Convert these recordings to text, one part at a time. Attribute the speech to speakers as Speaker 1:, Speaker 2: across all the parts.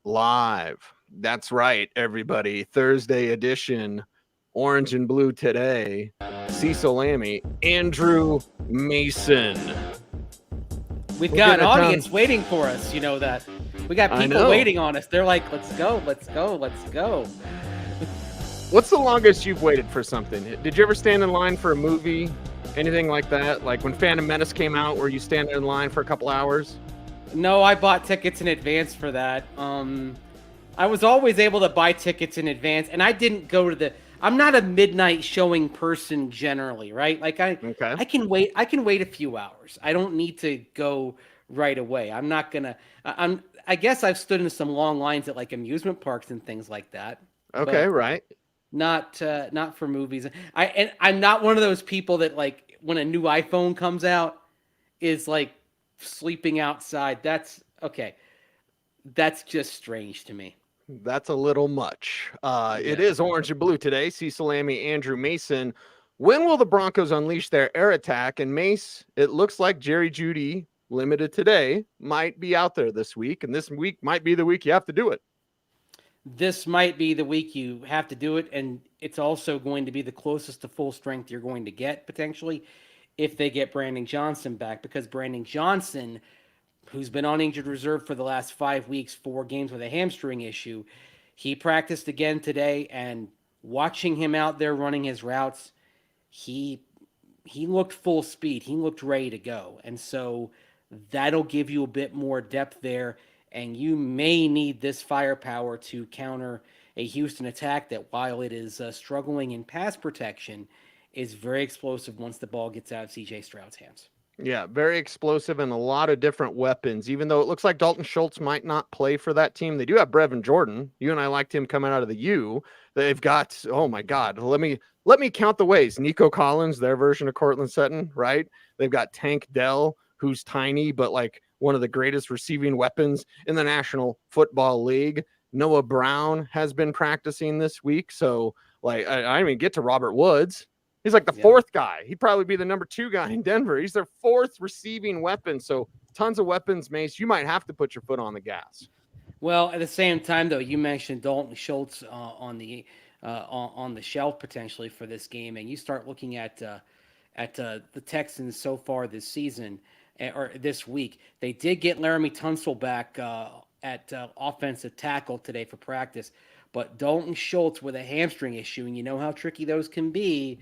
Speaker 1: live. That's right, everybody. Thursday edition, orange and blue today. Cecil, Lammey, Andrew Mason.
Speaker 2: We've
Speaker 1: We're
Speaker 2: got
Speaker 1: getting
Speaker 2: an
Speaker 1: it done.
Speaker 2: audience waiting for us. You know that. We got
Speaker 1: I
Speaker 2: people
Speaker 1: know.
Speaker 2: waiting on us. They're like, let's go, let's go, let's go.
Speaker 1: What's the longest you've waited for something? Did you ever stand in line for a movie? Anything like that? Like when Phantom Menace came out, where you stand in line for a couple hours?
Speaker 2: No, I bought tickets in advance for that. I was always able to buy tickets in advance, and I didn't go to the. I'm not a midnight showing person generally, right? Like
Speaker 1: Okay.
Speaker 2: I can wait. I can wait a few hours. I don't need to go right away. I'm not gonna. I guess I've stood in some long lines at like amusement parks and things like that,
Speaker 1: Okay,
Speaker 2: but
Speaker 1: right.
Speaker 2: not for movies. I'm not one of those people that like when a new iPhone comes out is like sleeping outside. That's okay. That's just strange to me.
Speaker 1: That's a little much. It
Speaker 2: Yeah.
Speaker 1: is orange and blue today. Cecil Lammey, Andrew Mason. When will the Broncos unleash their air attack? And Mace, it looks like Jeudy, limited today, might be out there this week. And this week might be the week you have to do it.
Speaker 2: This might be the week you have to do it, and it's also going to be the closest to full strength you're going to get potentially if they get Brandon Johnson back, because Brandon Johnson, who's been on injured reserve for the last 5 weeks, 4 games with a hamstring issue, he practiced again today, and watching him out there running his routes, he he looked full speed. He looked ready to go. And so that'll give you a bit more depth there. And you may need this firepower to counter a Houston attack that, while it is struggling in pass protection, is very explosive once the ball gets out of CJ Stroud's hands.
Speaker 1: Yeah, very explosive and a lot of different weapons. Even though it looks like Dalton Schultz might not play for that team, they do have Brevin Jordan. You and I liked him coming out of the U. They've got, oh my God, let me count the ways. Nico Collins, their version of Courtland Sutton, right? They've got Tank Dell, who's tiny but like one of the greatest receiving weapons in the National Football League. Noah Brown has been practicing this week, so like I didn't even get to Robert Woods. He's like the
Speaker 2: Yep.
Speaker 1: fourth guy. He'd probably be the number 2 guy in Denver. He's their fourth receiving weapon. So tons of weapons, Mace. You might have to put your foot on the gas.
Speaker 2: Well, at the same time, though, you mentioned Dalton Schultz on the shelf potentially for this game, and you start looking at the Texans so far this season or this week. They did get Laramie Tunsil back at offensive tackle today for practice, but Dalton Schultz with a hamstring issue, and you know how tricky those can be.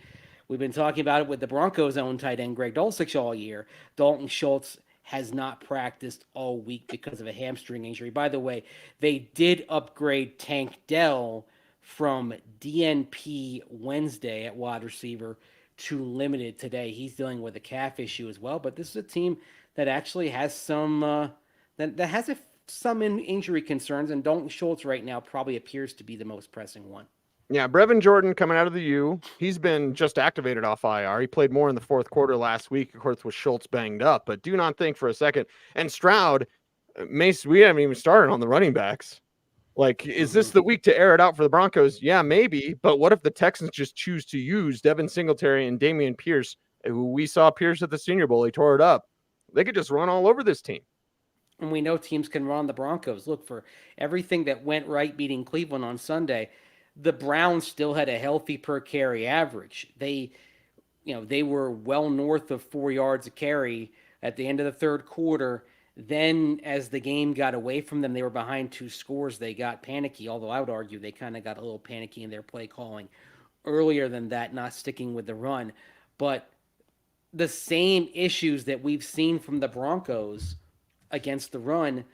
Speaker 2: We've been talking about it with the Broncos' own tight end Greg Dulcich all year. Dalton Schultz has not practiced all week because of a hamstring injury. By the way, they did upgrade Tank Dell from DNP Wednesday at wide receiver to limited today. He's dealing with a calf issue as well, but this is a team that actually has that has some injury concerns, and Dalton Schultz right now probably appears to be the most pressing one.
Speaker 1: Yeah, Brevin Jordan coming out of the U. He's been just activated off IR. He played more in the fourth quarter last week, of course, with Schultz banged up. But do not think for a second. And Stroud, Mace, we haven't even started on the running backs. Like, is this the week to air it out for the Broncos? Yeah, maybe. But what if the Texans just choose to use Devin Singletary and Damian Pierce, who we saw Pierce at the Senior Bowl? He tore it up. They could just run all over this team.
Speaker 2: And we know teams can run the Broncos. Look, for everything that went right beating Cleveland on Sunday, the Browns still had a healthy per carry average. They were well north of 4 yards a carry at the end of the third quarter. Then, as the game got away from them, they were behind 2 scores. They got panicky, although I would argue they kind of got a little panicky in their play calling earlier than that, not sticking with the run. But the same issues that we've seen from the Broncos against the run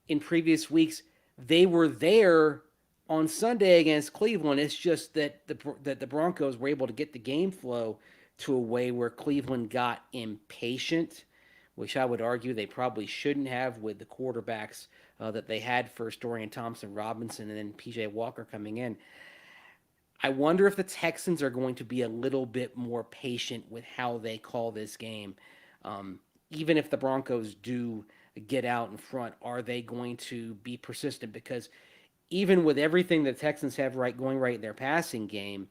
Speaker 2: in previous weeks, they were there on Sunday against Cleveland. It's just that the Broncos were able to get the game flow to a way where Cleveland got impatient, which I would argue they probably shouldn't have with the quarterbacks that they had first, Dorian Thompson Robinson and then PJ Walker coming in. I wonder if the Texans are going to be a little bit more patient with how they call this game. Even if the Broncos do get out in front, are they going to be persistent? Because even with everything the Texans have going right in their passing game,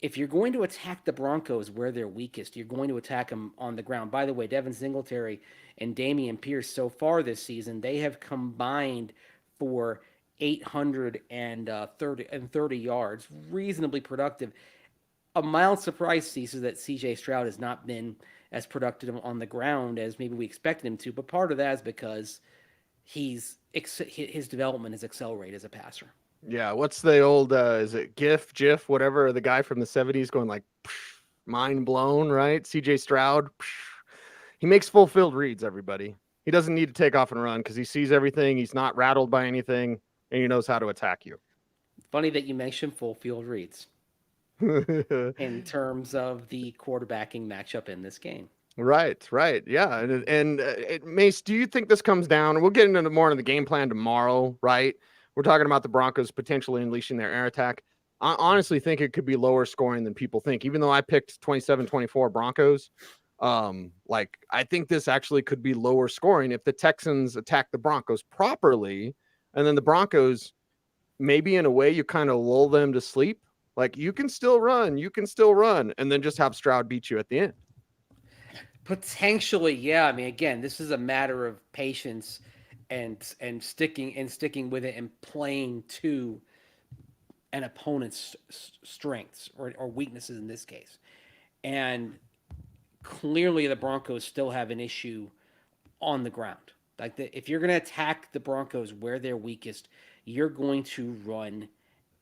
Speaker 2: if you're going to attack the Broncos where they're weakest, you're going to attack them on the ground. By the way, Devin Singletary and Damian Pierce so far this season, they have combined for 830 yards, reasonably productive. A mild surprise, Cecil, that CJ Stroud has not been as productive on the ground as maybe we expected him to. But part of that is because his development has accelerated as a passer.
Speaker 1: Yeah, what's the old is it GIF, whatever, the guy from the 70s going like mind blown, right? CJ Stroud. He makes full field reads, everybody. He doesn't need to take off and run because he sees everything. He's not rattled by anything, and he knows how to attack you.
Speaker 2: Funny that you mentioned full field reads in terms of the quarterbacking matchup in this game.
Speaker 1: Right. Yeah. And Mace, do you think this comes down? We'll get into more of the game plan tomorrow, right? We're talking about the Broncos potentially unleashing their air attack. I honestly think it could be lower scoring than people think, even though I picked 27-24 Broncos. Like, I think this actually could be lower scoring if the Texans attack the Broncos properly. And then the Broncos, maybe in a way, you kind of lull them to sleep. Like, you can still run, and then just have Stroud beat you at the end.
Speaker 2: Potentially, yeah. I mean, again, this is a matter of patience and sticking with it and playing to an opponent's strengths or weaknesses in this case. And clearly, the Broncos still have an issue on the ground. Like, if you're going to attack the Broncos where they're weakest, you're going to run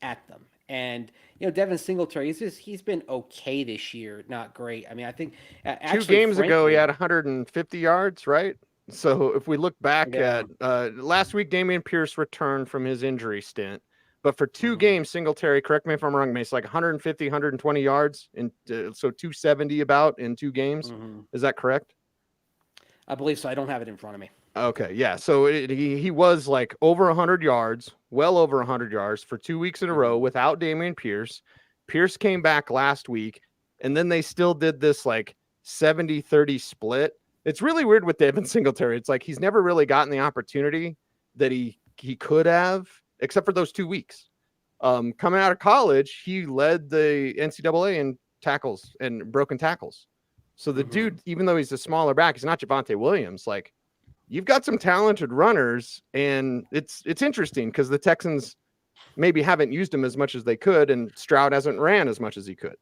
Speaker 2: at them. And Devin Singletary, he's been okay this year, not great. I mean, I think
Speaker 1: actually 2 games ago he had 150 yards, right? So if we look back at last week, Dameon Pierce returned from his injury stint, but for 2 games, Singletary, correct me if I'm wrong, Mace, like 150, 120 yards, so 270 about in 2 games. Is that correct?
Speaker 2: I believe so. I don't have it in front of me.
Speaker 1: Okay, yeah. So he was like over 100 yards, well over 100 yards for 2 weeks in a row without Dameon Pierce. Pierce came back last week, and then they still did this like 70-30 split. It's really weird with Devin Singletary. It's like he's never really gotten the opportunity that he could have, except for those 2 weeks. Coming out of college, he led the NCAA in tackles and broken tackles. So the dude, even though he's a smaller back, he's not Javonte Williams. Like, you've got some talented runners, and it's interesting because the Texans maybe haven't used him as much as they could, and Stroud hasn't ran as much as he could.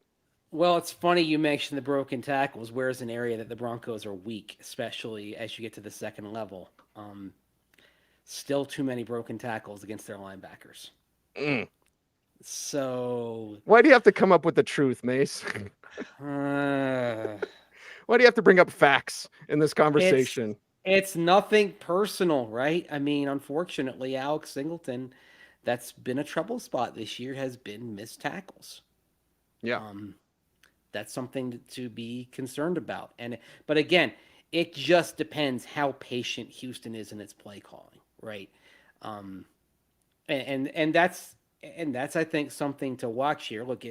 Speaker 2: Well, it's funny you mentioned the broken tackles. Where's an area that the Broncos are weak, especially as you get to the second level. Still too many broken tackles against their linebackers. So
Speaker 1: why do you have to come up with the truth, Mace? Why do you have to bring up facts in this conversation?
Speaker 2: It's nothing personal, right? I mean, unfortunately, Alex Singleton, that's been a trouble spot this year, has been missed tackles.
Speaker 1: Yeah.
Speaker 2: That's something to be concerned about. But again, it just depends how patient Houston is in its play calling, right? And that's I think something to watch here. Look,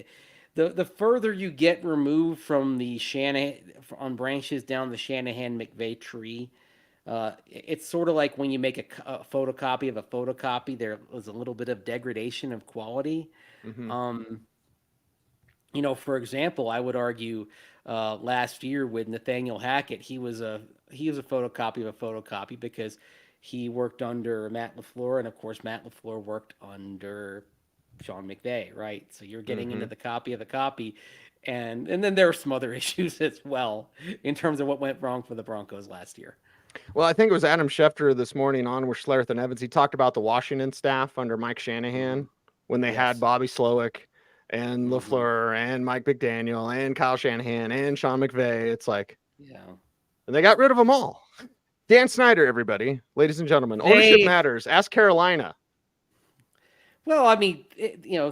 Speaker 2: the further you get removed from the Shanahan on branches down the Shanahan-McVay tree, it's sort of like when you make a photocopy of a photocopy, there was a little bit of degradation of quality. For example, I would argue last year with Nathaniel Hackett, he was a photocopy of a photocopy because he worked under Matt LaFleur, and of course Matt LaFleur worked under Sean McVay, right? So you're getting into the copy of the copy, and then there are some other issues as well in terms of what went wrong for the Broncos last year.
Speaker 1: Well, I think it was Adam Schefter this morning on with Schlereth and Evans. He talked about the Washington staff under Mike Shanahan when they had Bobby Slowick and LaFleur and Mike McDaniel and Kyle Shanahan and Sean McVay. It's like, and they got rid of them all. Dan Snyder, everybody, ladies and gentlemen, ownership matters. Ask Carolina.
Speaker 2: Well, I mean,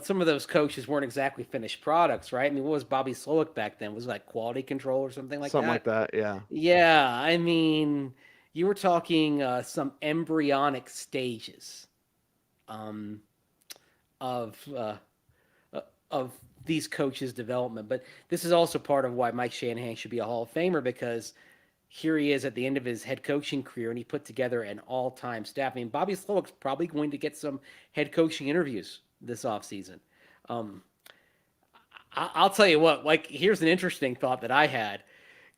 Speaker 2: some of those coaches weren't exactly finished products, right? I mean, what was Bobby Slowick back then? Was it like quality control or something like that?
Speaker 1: Something like that, yeah.
Speaker 2: Yeah, I mean, you were talking some embryonic stages of these coaches' development. But this is also part of why Mike Shanahan should be a Hall of Famer, because here he is at the end of his head coaching career, and he put together an all-time staff. I mean, Bobby Slowick's probably going to get some head coaching interviews this offseason. I'll tell you what, like, here's an interesting thought that I had.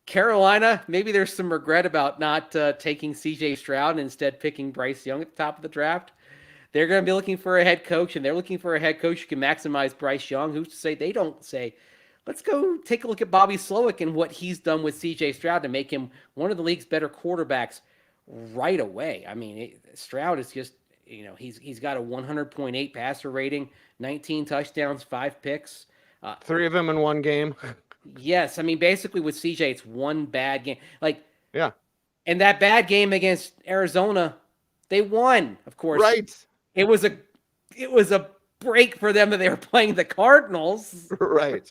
Speaker 2: Carolina, maybe there's some regret about not taking CJ Stroud and instead picking Bryce Young at the top of the draft. they're going to be looking for a head coach, and they're looking for a head coach who can maximize Bryce Young. Who's to say they don't say, let's go take a look at Bobby Slowick and what he's done with CJ Stroud to make him one of the league's better quarterbacks right away. I mean, Stroud is just, he's got a 100.8 passer rating, 19 touchdowns, 5 picks.
Speaker 1: 3 of them in one game.
Speaker 2: Yes, I mean, basically with CJ, it's one bad game.
Speaker 1: Yeah.
Speaker 2: And that bad game against Arizona, they won, of course.
Speaker 1: Right.
Speaker 2: It was a break for them that they were playing the Cardinals.
Speaker 1: Right.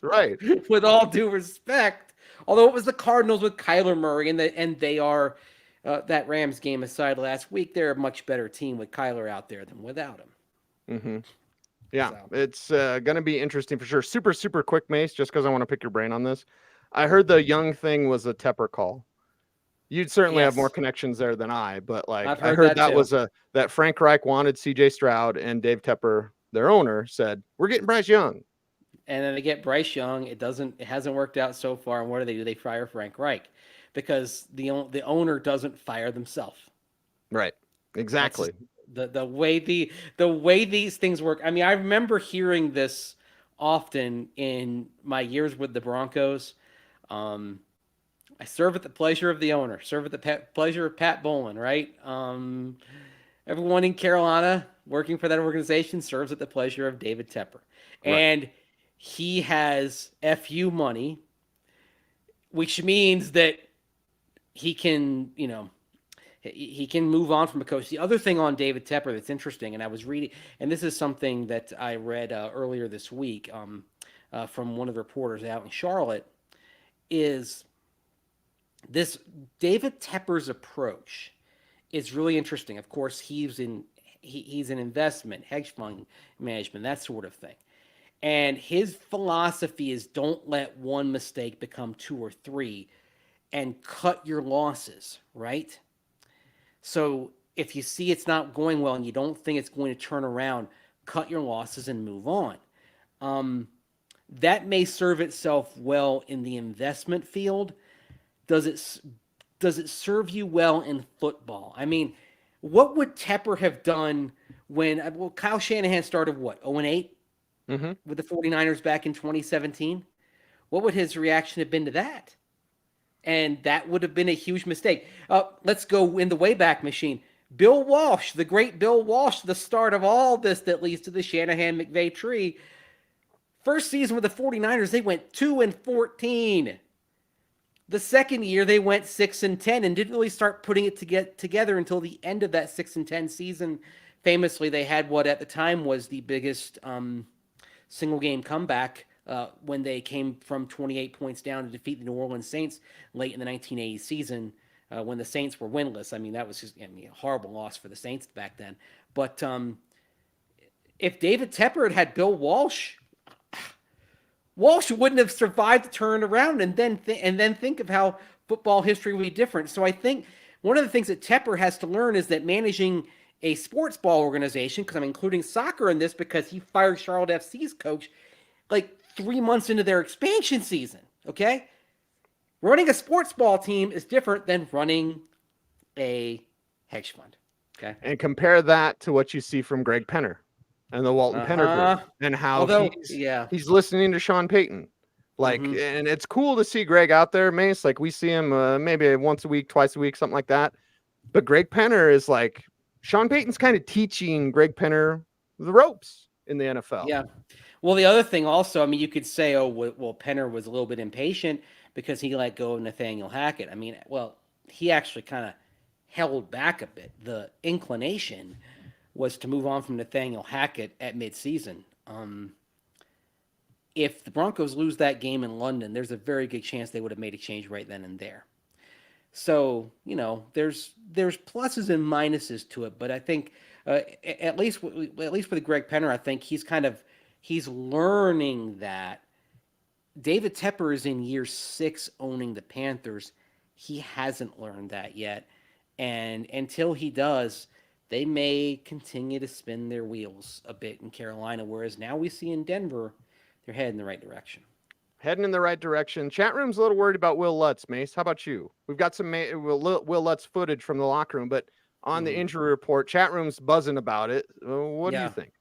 Speaker 2: With all due respect. Although it was the Cardinals with Kyler Murray, and they are, that Rams game aside last week, they're a much better team with Kyler out there than without him.
Speaker 1: Mm-hmm. Yeah, so it's going to be interesting for sure. Super, super quick, Mace, just because I want to pick your brain on this. I heard the Young thing was a Tepper call. You'd certainly have more connections there than I, but I heard that was that Frank Reich wanted CJ Stroud, and Dave Tepper, their owner, said, we're getting Bryce Young.
Speaker 2: And then they get Bryce Young. It hasn't worked out so far. And what do? They fire Frank Reich because the owner doesn't fire themselves.
Speaker 1: Right. Exactly.
Speaker 2: The way these things work. I mean, I remember hearing this often in my years with the Broncos. I serve at the pleasure of the owner, serve at the pleasure of Pat Bowlen, right? Everyone in Carolina working for that organization serves at the pleasure of David Tepper. Right. And he has FU money, which means that he can, he can move on from a coach. The other thing on David Tepper that's interesting, and I was reading, and this is something that I read earlier this week from one of the reporters out in Charlotte, is this David Tepper's approach is really interesting. Of course, he's an investment, hedge fund management, that sort of thing. And his philosophy is don't let one mistake become 2 or 3 and cut your losses, right? So if you see it's not going well and you don't think it's going to turn around, cut your losses and move on. That may serve itself well in the investment field. Does it serve you well in football? I mean, what would Tepper have done when Kyle Shanahan started 0-8 with the 49ers back in 2017? What would his reaction have been to that? And that would have been a huge mistake. Let's go in the Wayback Machine. Bill Walsh, the great Bill Walsh, the start of all this that leads to the Shanahan-McVay tree. First season with the 49ers, they went 2-14. The second year, they went 6-10 and didn't really start putting it together until the end of that 6-10 season. Famously, they had what at the time was the biggest single-game comeback when they came from 28 points down to defeat the New Orleans Saints late in the 1980 season when the Saints were winless. I mean, that was just a horrible loss for the Saints back then. But if David Tepper had Bill Walsh, Walsh wouldn't have survived to turn around and then think of how football history would be different. So I think one of the things that Tepper has to learn is that managing a sports ball organization, because I'm including soccer in this because he fired Charlotte FC's coach 3 months into their expansion season, okay? Running a sports ball team is different than running a hedge fund, okay?
Speaker 1: And compare that to what you see from Greg Penner and the Walton Penner group, and how he's listening to Sean Payton. And it's cool to see Greg out there, Mace. We see him maybe once a week, twice a week, something like that. But Greg Penner is Sean Payton's kind of teaching Greg Penner the ropes in the NFL.
Speaker 2: Yeah. Well, the other thing also, I mean, you could say, Penner was a little bit impatient because he let go of Nathaniel Hackett. I mean, he actually kind of held back a bit. The inclination was to move on from Nathaniel Hackett at midseason. If the Broncos lose that game in London, there's a very good chance they would have made a change right then and there. So, there's pluses and minuses to it, but I think at least with Greg Penner, I think he's learning that David Tepper is in year 6 owning the Panthers. He hasn't learned that yet, and until he does, they may continue to spin their wheels a bit in Carolina, whereas now we see in Denver, they're heading in the right direction.
Speaker 1: Heading in the right direction. Chat room's a little worried about Will Lutz, Mace. How about you? We've got some Will Lutz footage from the locker room, but on the injury report. Chat room's buzzing about it. What do you
Speaker 2: Yeah.
Speaker 1: think?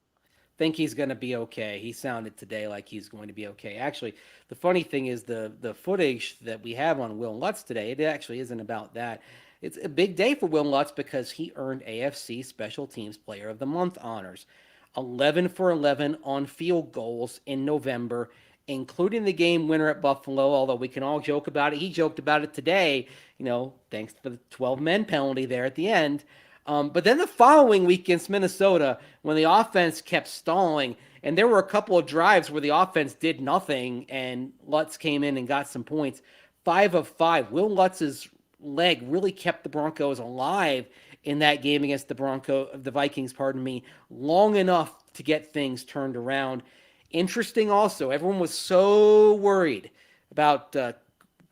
Speaker 2: Think he's going to be okay. He sounded today like he's going to be okay. Actually, the funny thing is the footage that we have on Will Lutz today, it actually isn't about that. It's a big day for Will Lutz because he earned AFC Special Teams Player of the Month honors. 11 for 11 on field goals in November, including the game winner at Buffalo, although we can all joke about it. He joked about it today, thanks to the 12 men penalty there at the end. But then the following week against Minnesota, when the offense kept stalling, and there were a couple of drives where the offense did nothing, and Lutz came in and got some points. 5 of 5. Will Lutz's leg really kept the Broncos alive in that game against the Vikings, long enough to get things turned around. Interesting also, everyone was so worried about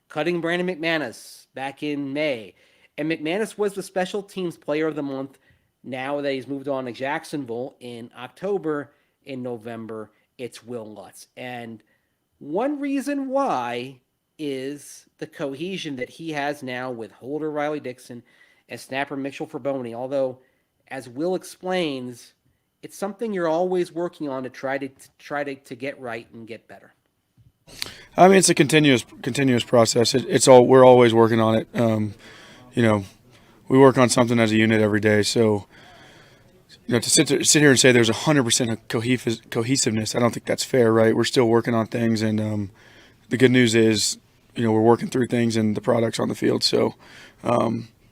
Speaker 2: cutting Brandon McManus back in May. And McManus was the Special Teams Player of the Month. Now that he's moved on to Jacksonville in October, in November, it's Will Lutz. And one reason why is the cohesion that he has now with Holder Riley Dixon and snapper Mitchell Fraboni. Although, as Will explains, it's something you're always working on to try to get right and get better.
Speaker 3: I mean, it's a continuous process. We're always working on it. We work on something as a unit every day. So, to sit here and say there's 100% cohesiveness, I don't think that's fair, right? We're still working on things, and the good news is, we're working through things and the products on the field. So,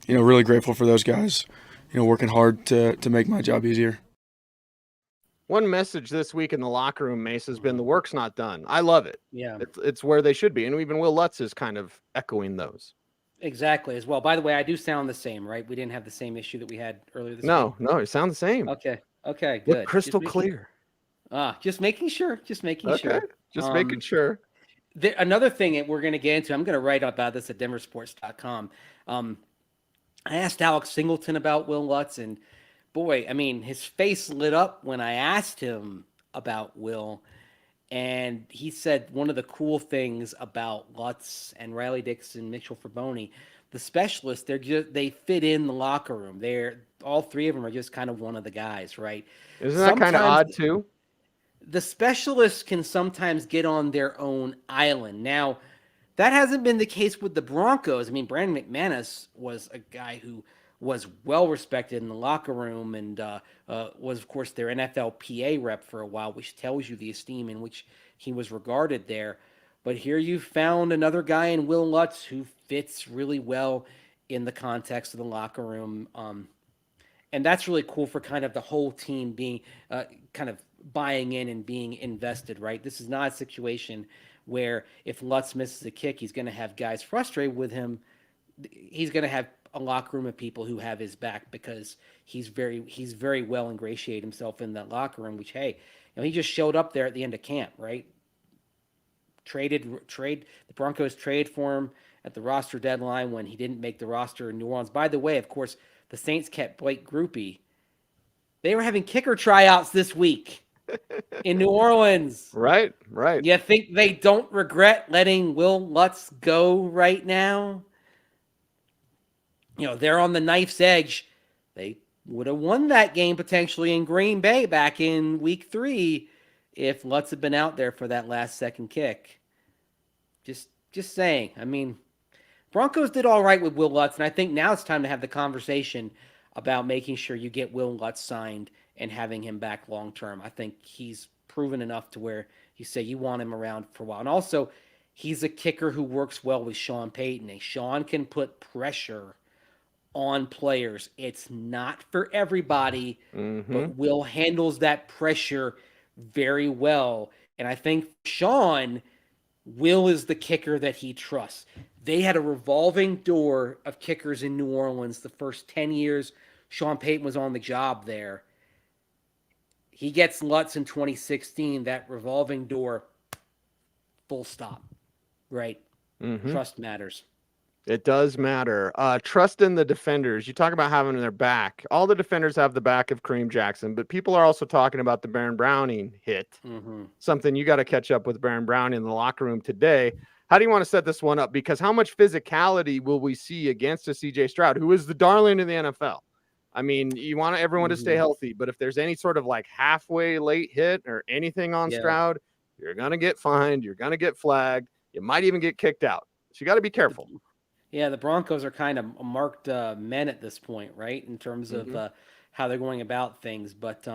Speaker 3: really grateful for those guys, working hard to make my job easier.
Speaker 1: One message this week in the locker room, Mace, has been the work's not done. I love it.
Speaker 2: Yeah.
Speaker 1: It's where they should be. And even Will Lutz is kind of echoing those.
Speaker 2: Exactly, as well. By the way, I do sound the same, right? We didn't have the same issue that we had earlier this week.
Speaker 1: No, you sound the same.
Speaker 2: Okay, good.
Speaker 1: Look crystal clear.
Speaker 2: Just making sure. Just making sure. Another thing that we're going to get into, I'm going to write about this at denversports.com. I asked Alex Singleton about Will Lutz, and boy, I mean, his face lit up when I asked him about Will. And he said one of the cool things about Lutz and Riley Dixon, Mitchell Fraboni, the specialists, they fit in the locker room. All three of them are just kind of one of the guys, right?
Speaker 1: Isn't that kind of odd too?
Speaker 2: The specialists can sometimes get on their own island. Now, that hasn't been the case with the Broncos. I mean, Brandon McManus was a guy who was well respected in the locker room and was, of course, their NFLPA rep for a while, which tells you the esteem in which he was regarded there. But here you found another guy in Will Lutz who fits really well in the context of the locker room. And that's really cool for kind of the whole team being kind of buying in and being invested, right? This is not a situation where if Lutz misses a kick, he's going to have guys frustrated with him. He's going to have a locker room of people who have his back because he's very well ingratiated himself in that locker room, which, hey, he just showed up there at the end of camp, right? The Broncos trade for him at the roster deadline when he didn't make the roster in New Orleans. By the way, of course, the Saints kept Blake Groupie. They were having kicker tryouts this week in New Orleans.
Speaker 1: Right.
Speaker 2: You think they don't regret letting Will Lutz go right now? They're on the knife's edge. They would have won that game potentially in Green Bay back in week 3 if Lutz had been out there for that last second kick. Just saying. I mean, Broncos did all right with Will Lutz, and I think now it's time to have the conversation about making sure you get Will Lutz signed and having him back long term. I think he's proven enough to where you say you want him around for a while. And also, he's a kicker who works well with Sean Payton. And Sean can put pressure on players. It's not for everybody, but Will handles that pressure very well. And I think Sean, Will is the kicker that he trusts. They had a revolving door of kickers in New Orleans the first 10 years Sean Payton was on the job there. He gets Lutz in 2016, that revolving door, full stop, right? Trust matters.
Speaker 1: It does matter. Trust in the defenders. You talk about having their back. All the defenders have the back of Kareem Jackson, but people are also talking about the Baron Browning hit. Something you got to catch up with Baron Browning in the locker room today. How do you want to set this one up? Because how much physicality will we see against a CJ Stroud, who is the darling of the NFL? I mean, you want everyone to stay healthy, but if there's any sort of like halfway late hit or anything on Stroud, you're going to get fined. You're going to get flagged. You might even get kicked out. So you got to be careful.
Speaker 2: Yeah, the Broncos are kind of marked men at this point, right? In terms of how they're going about things. But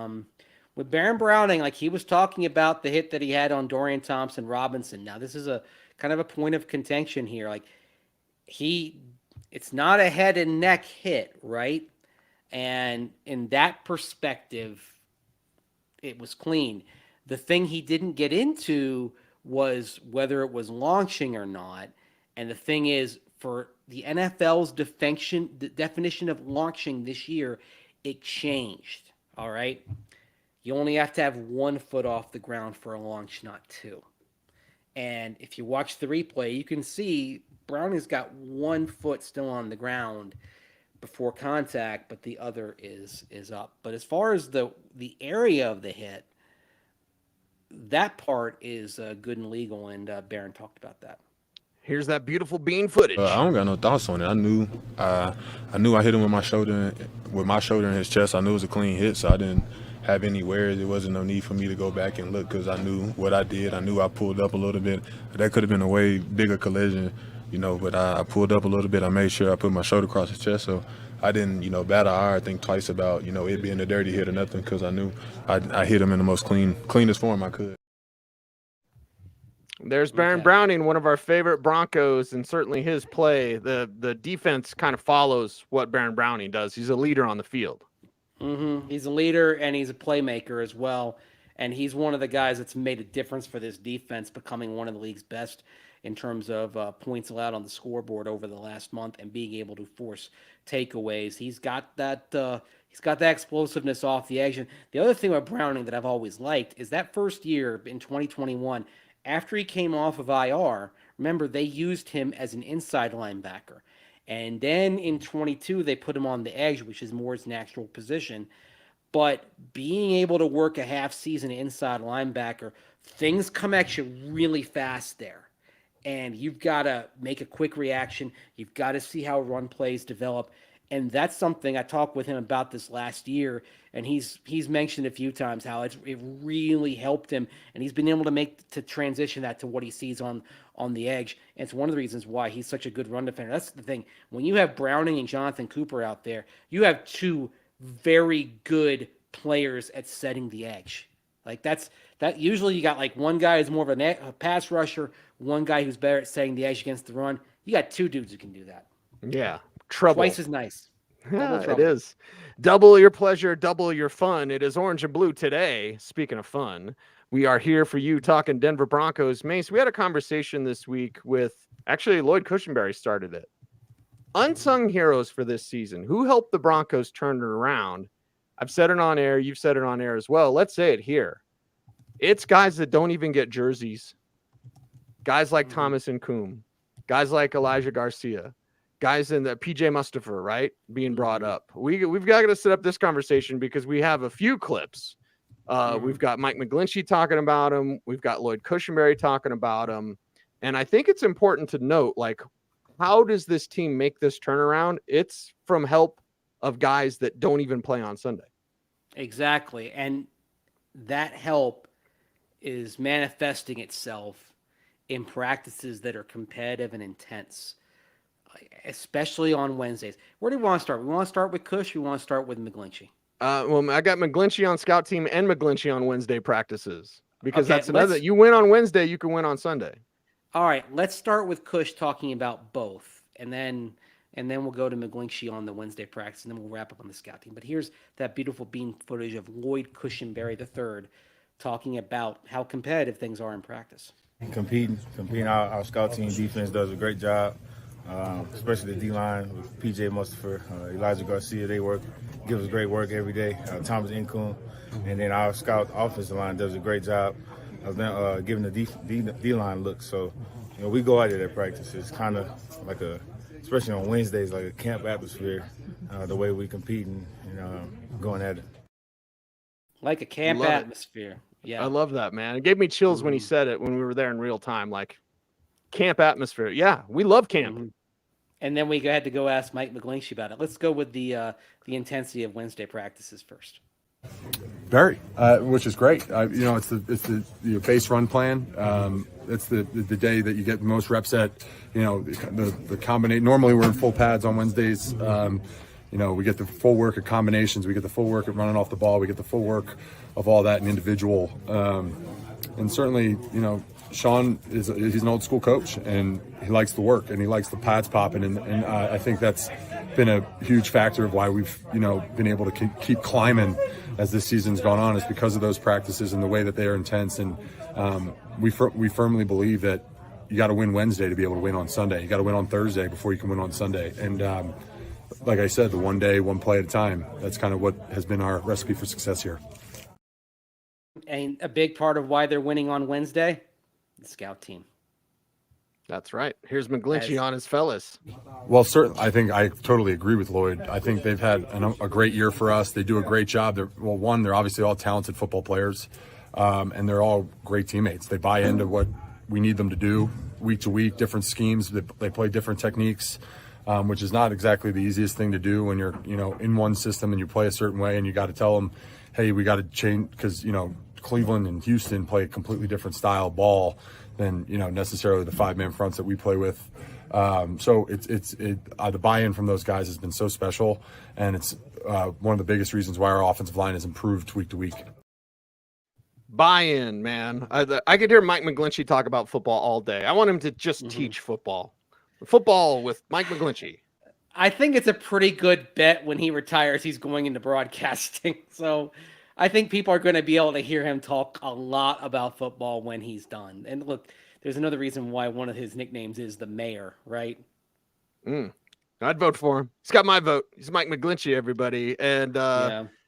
Speaker 2: with Baron Browning, like he was talking about the hit that he had on Dorian Thompson-Robinson. Now, this is a kind of a point of contention here. Like it's not a head and neck hit, right? And in that perspective, it was clean. The thing he didn't get into was whether it was launching or not. And the thing is, for the NFL's the definition of launching this year, it changed. All right. You only have to have 1 foot off the ground for a launch, not 2. And if you watch the replay, you can see Browning's got 1 foot still on the ground before contact, but the other is up. But as far as the area of the hit, that part is good and legal, and Barron talked about that.
Speaker 1: Here's that beautiful bean footage.
Speaker 4: I don't got no thoughts on it. I knew I hit him with my shoulder in his chest. I knew it was a clean hit, so I didn't have any worries. There wasn't no need for me to go back and look because I knew what I did. I knew I pulled up a little bit. That could have been a way bigger collision, but I pulled up a little bit. I made sure I put my shoulder across his chest, so I didn't, bat an eye or think twice about, it being a dirty hit or nothing because I knew I hit him in the most cleanest form I could.
Speaker 1: There's Baron Browning, one of our favorite Broncos, and certainly his play. The defense kind of follows what Baron Browning does. He's a leader on the field.
Speaker 2: He's a leader, and he's a playmaker as well. And he's one of the guys that's made a difference for this defense, becoming one of the league's best in terms of points allowed on the scoreboard over the last month and being able to force takeaways. He's got that explosiveness off the edge. And the other thing about Browning that I've always liked is that first year in 2021, after he came off of IR, remember, they used him as an inside linebacker. And then in 22, they put him on the edge, which is more his natural position. But being able to work a half season inside linebacker, things come at you really fast there. And you've got to make a quick reaction. You've got to see how run plays develop. And that's something I talked with him about this last year, and he's mentioned a few times how it really helped him, and he's been able to transition that to what he sees on the edge. And it's one of the reasons why he's such a good run defender. That's the thing. When you have Browning and Jonathan Cooper out there, you have 2 very good players at setting the edge. Like that. Usually you got like one guy who's more of a pass rusher, one guy who's better at setting the edge against the run. You got 2 dudes who can do that.
Speaker 1: Yeah. Trouble.
Speaker 2: Twice as nice.
Speaker 1: Yeah, it is. Double your pleasure, double your fun. It is orange and blue today. Speaking of fun, we are here for you talking Denver Broncos. Mace, we had a conversation this week with, actually, Lloyd Cushenberry started it. Unsung heroes for this season. Who helped the Broncos turn it around? I've said it on air. You've said it on air as well. Let's say it here. It's guys that don't even get jerseys. Guys like Thomas Nkoum. Guys like Elijah Garcia. Guys in the PJ Mustafa, right, being brought up. We've got to set up this conversation because we have a few clips. We've got Mike McGlinchey talking about him. We've got Lloyd Cushenberry talking about him. And I think it's important to note, like, how does this team make this turnaround? It's from help of guys that don't even play on Sunday.
Speaker 2: Exactly. And that help is manifesting itself in practices that are competitive and intense, especially on Wednesdays. Where do we want to start? We want to start with Cush. We want to start with McGlinchey.
Speaker 1: Well, I got McGlinchey on scout team and McGlinchey on Wednesday practices because that's another. You win on Wednesday, you can win on Sunday.
Speaker 2: All right, let's start with Cush talking about both, and then we'll go to McGlinchey on the Wednesday practice, and then we'll wrap up on the scout team. But here's that beautiful bean footage of Lloyd Cushenberry III talking about how competitive things are in practice.
Speaker 5: Competing. Our scout team defense does a great job. Especially the D-line with PJ Mustafa, Elijah Garcia, give us great work every day. Thomas Nkoum, and then our scout offensive line does a great job of them, giving the D-line looks. So, we go at it at practice. It's kind of like especially on Wednesdays, like a camp atmosphere, the way we compete and going at it.
Speaker 2: Like a camp atmosphere. Yeah.
Speaker 1: I love that, man. It gave me chills when he said it when we were there in real time, like camp atmosphere. Yeah, we love camp.
Speaker 2: And then we had to go ask Mike McGlinchey about it. Let's go with the intensity of Wednesday practices first.
Speaker 6: Very, which is great. It's the base run plan. It's the day that you get the most reps at. The combination. Normally we're in full pads on Wednesdays. We get the full work of combinations. We get the full work of running off the ball. We get the full work of all that in individual. And certainly, Sean he's an old school coach, and he likes the work and he likes the pads popping. And I think that's been a huge factor of why we've been able to keep climbing as this season's gone on, is because of those practices and the way that they are intense. And we firmly believe that you got to win Wednesday to be able to win on Sunday. You got to win on Thursday before you can win on Sunday. And like I said, the one day, one play at a time. That's kind of what has been our recipe for success here.
Speaker 2: And a big part of why they're winning on Wednesday, the scout team.
Speaker 1: That's right. Here's McGlinchey on his fellas.
Speaker 6: Well, certainly, I think I totally agree with Lloyd. I think they've had a great year for us. They do a great job. They're obviously all talented football players, and they're all great teammates. They buy into what we need them to do week to week, different schemes. They play different techniques, which is not exactly the easiest thing to do when you're, in one system and you play a certain way, and you got to tell them, hey, we got to change, because, Cleveland and Houston play a completely different style ball than necessarily the 5-man fronts that we play with. So the buy-in from those guys has been so special, and it's one of the biggest reasons why our offensive line has improved week to week.
Speaker 1: Buy-in, man. I could hear Mike McGlinchey talk about football all day. I want him to just teach football with Mike McGlinchey.
Speaker 2: I think it's a pretty good bet when he retires, he's going into broadcasting. So I think people are going to be able to hear him talk a lot about football when he's done. And look, there's another reason why one of his nicknames is the mayor, right?
Speaker 1: I'd vote for him. He's got my vote. He's Mike McGlinchey, everybody. And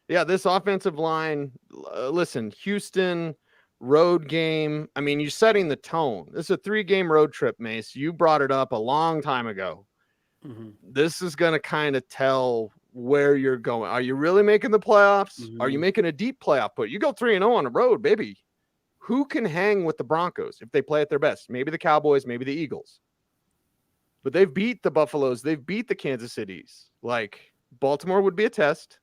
Speaker 1: this offensive line, listen, Houston road game. I mean, you're setting the tone. This is a 3-game road trip, Mace. You brought it up a long time ago. This is going to kind of tell where you're going. Are you really making the playoffs? Are you making a deep playoff put? You go 3-0 on the road, baby. Who can hang with the Broncos if they play at their best? Maybe the Cowboys, maybe the Eagles. But they've beat the Buffaloes. They've beat the Kansas Cities. Like, Baltimore would be a test.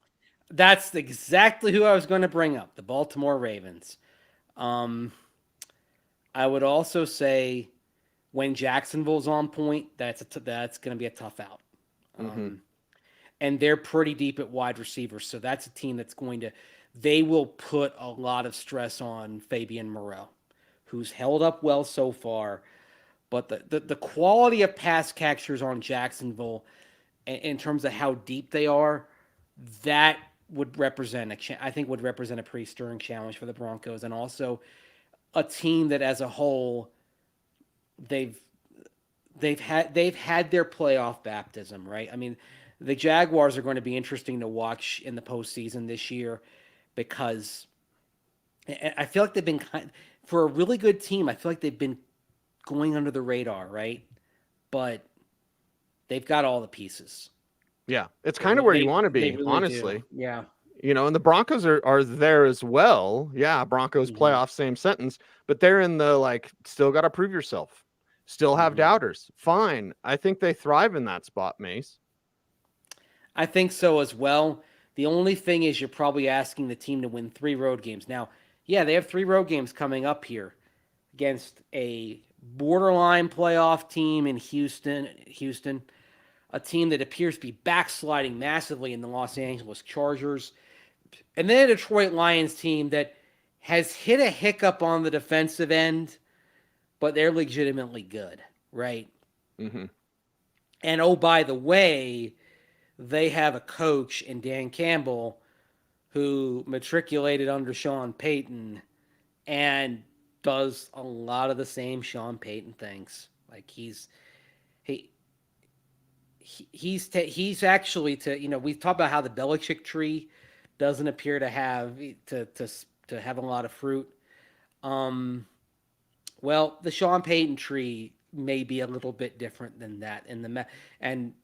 Speaker 2: That's exactly who I was going to bring up, the Baltimore Ravens. I would also say when Jacksonville's on point, that's going to be a tough out. And they're pretty deep at wide receivers. So that's a team that's they will put a lot of stress on Fabian Moreau, who's held up well so far. But the quality of pass catchers on Jacksonville, in terms of how deep they are, that would represent a pretty stirring challenge for the Broncos, and also a team that as a whole, they've had their playoff baptism, right? I mean, the Jaguars are going to be interesting to watch in the postseason this year, because I feel like they've been for a really good team. I feel like they've been going under the radar, right? But they've got all the pieces.
Speaker 1: Yeah, it's kind of where you want to be,
Speaker 2: really
Speaker 1: honestly.
Speaker 2: do. Yeah.
Speaker 1: And the Broncos are there as well. Yeah, Broncos playoff, same sentence. But they're in the, still got to prove yourself. Still have doubters. Fine. I think they thrive in that spot, Mace.
Speaker 2: I think so as well. The only thing is you're probably asking the team to win 3 road games. Now, yeah, they have 3 road games coming up here against a borderline playoff team in Houston, a team that appears to be backsliding massively in the Los Angeles Chargers, and then a Detroit Lions team that has hit a hiccup on the defensive end, but they're legitimately good, right? And oh, by the way, they have a coach in Dan Campbell who matriculated under Sean Payton and does a lot of the same Sean Payton things. Like he's actually we've talked about how the Belichick tree doesn't appear to have a lot of fruit. Well, the Sean Payton tree may be a little bit different than that. And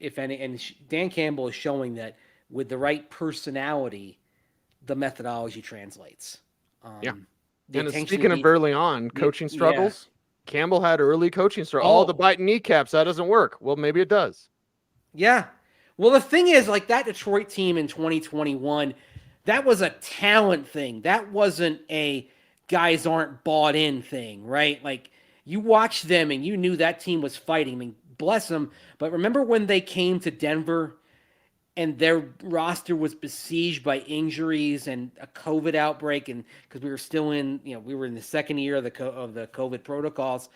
Speaker 2: Dan Campbell is showing that with the right personality, the methodology translates.
Speaker 1: And speaking of early on coaching struggles, Campbell had early coaching struggles. All the biting kneecaps, that doesn't work. Well, maybe it does.
Speaker 2: Yeah. Well, the thing is, like that Detroit team in 2021, that was a talent thing. That wasn't a guys aren't bought in thing, right? Like you watched them and you knew that team was fighting. I mean, bless them. But remember when they came to Denver and their roster was besieged by injuries and a COVID outbreak, and because we were still in, we were in the second year of the COVID protocols.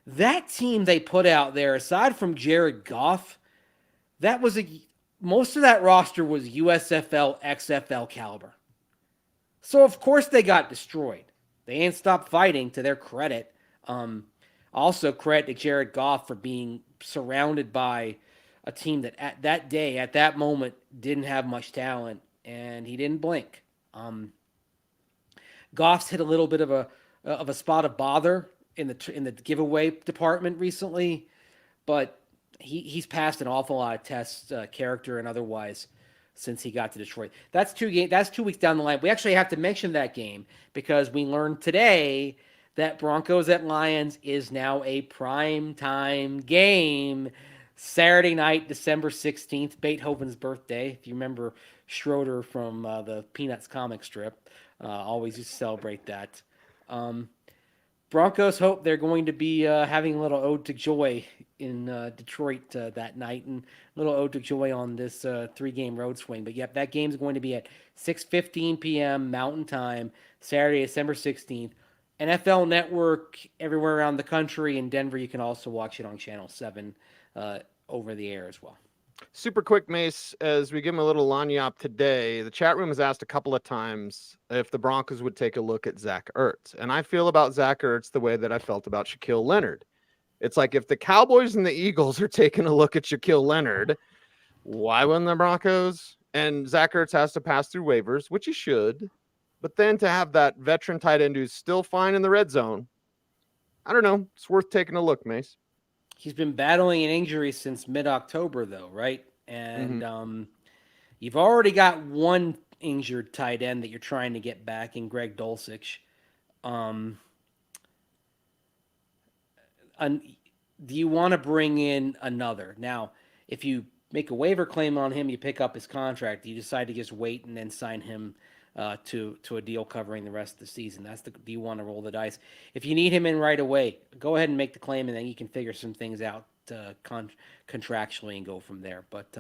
Speaker 2: That team they put out there, aside from Jared Goff, most of that roster was USFL, XFL caliber. So of course they got destroyed. They ain't stopped fighting, to their credit. Also credit to Jared Goff for being surrounded by a team that at that moment, didn't have much talent, and he didn't blink. Goff's hit a little bit of a spot of bother in the giveaway department recently, but he's passed an awful lot of tests, character and otherwise, since he got to Detroit. That's 2 weeks down the line. We actually have to mention that game because we learned today that Broncos at Lions is now a prime time game. Saturday night, December 16th, Beethoven's birthday. If you remember Schroeder from the Peanuts comic strip, always used to celebrate that. Broncos hope they're going to be having a little ode to joy in Detroit that night, and a little ode to joy on this 3-game road swing. But yep, that game's going to be at 6:15 p.m. Mountain Time, Saturday, December 16th. NFL Network everywhere around the country. In Denver, you can also watch it on Channel 7 over the air as well.
Speaker 1: Super quick, Mace, as we give him a little lagniappe today, the chat room has asked a couple of times if the Broncos would take a look at Zach Ertz. And I feel about Zach Ertz the way that I felt about Shaquille Leonard. It's like if the Cowboys and the Eagles are taking a look at Shaquille Leonard, why wouldn't the Broncos? And Zach Ertz has to pass through waivers, which he should. But then to have that veteran tight end who's still fine in the red zone, I don't know. It's worth taking a look, Mace.
Speaker 2: He's been battling an injury since mid-October, though, right? And you've already got one injured tight end that you're trying to get back in Greg Dulcich. Do you want to bring in another? Now, if you make a waiver claim on him, you pick up his contract. You decide to just wait and then sign him to a deal covering the rest of the season. Do you want to roll the dice? If you need him in right away, go ahead and make the claim, and then you can figure some things out contractually and go from there. But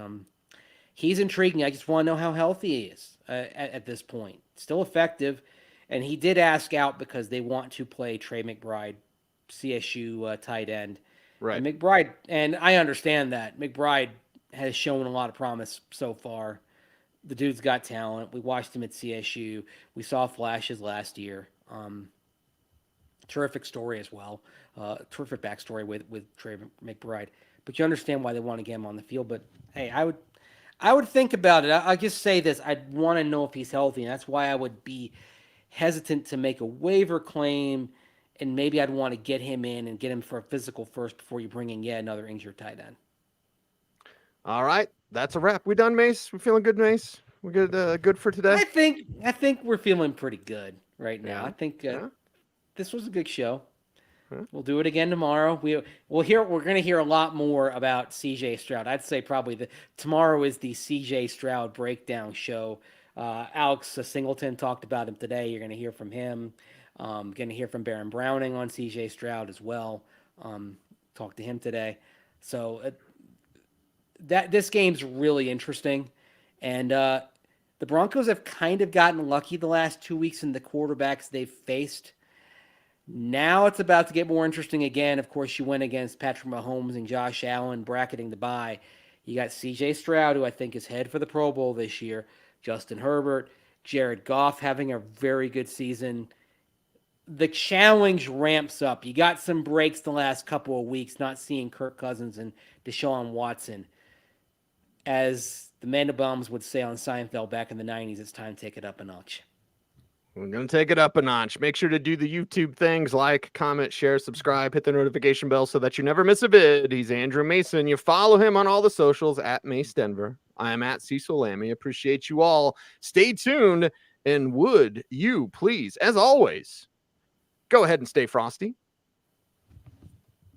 Speaker 2: he's intriguing. I just want to know how healthy he is at this point. Still effective, and he did ask out because they want to play Trey McBride, CSU tight end.
Speaker 1: Right.
Speaker 2: And McBride, and I understand that. McBride has shown a lot of promise so far. The dude's got talent. We watched him at CSU. We saw flashes last year. Terrific story as well. Terrific backstory with Trey McBride. But you understand why they want to get him on the field. But hey, I would think about it. I'll just say this: I'd want to know if he's healthy, and that's why I would be hesitant to make a waiver claim. And maybe I'd want to get him in and get him for a physical first before you bring in yet another injured tight end.
Speaker 1: All right, that's a wrap. We done, Mace? We feeling good, Mace? We good for today?
Speaker 2: I think we're feeling pretty good right now. Yeah. I think this was a good show. Huh? We'll do it again tomorrow. We're going to hear a lot more about CJ Stroud. I'd say probably tomorrow is the CJ Stroud breakdown show. Alex Singleton talked about him today. You're going to hear from him. Going to hear from Baron Browning on CJ Stroud as well. Talked to him today. So this game's really interesting. And the Broncos have kind of gotten lucky the last 2 weeks in the quarterbacks they've faced. Now it's about to get more interesting again. Of course, you went against Patrick Mahomes and Josh Allen, bracketing the bye. You got CJ Stroud, who I think is head for the Pro Bowl this year. Justin Herbert, Jared Goff having a very good season. The challenge ramps up. You got some breaks the last couple of weeks, not seeing Kirk Cousins and Deshaun Watson. As the Mandelbaums would say on Seinfeld back in the 90s, it's time to take it up a notch.
Speaker 1: We're going to take it up a notch. Make sure to do the YouTube things, like, comment, share, subscribe, hit the notification bell so that you never miss a vid. He's Andrew Mason. You follow him on all the socials at Mace Denver. I am at Cecil Lammey. Appreciate you all. Stay tuned. And would you please, as always, go ahead and stay frosty.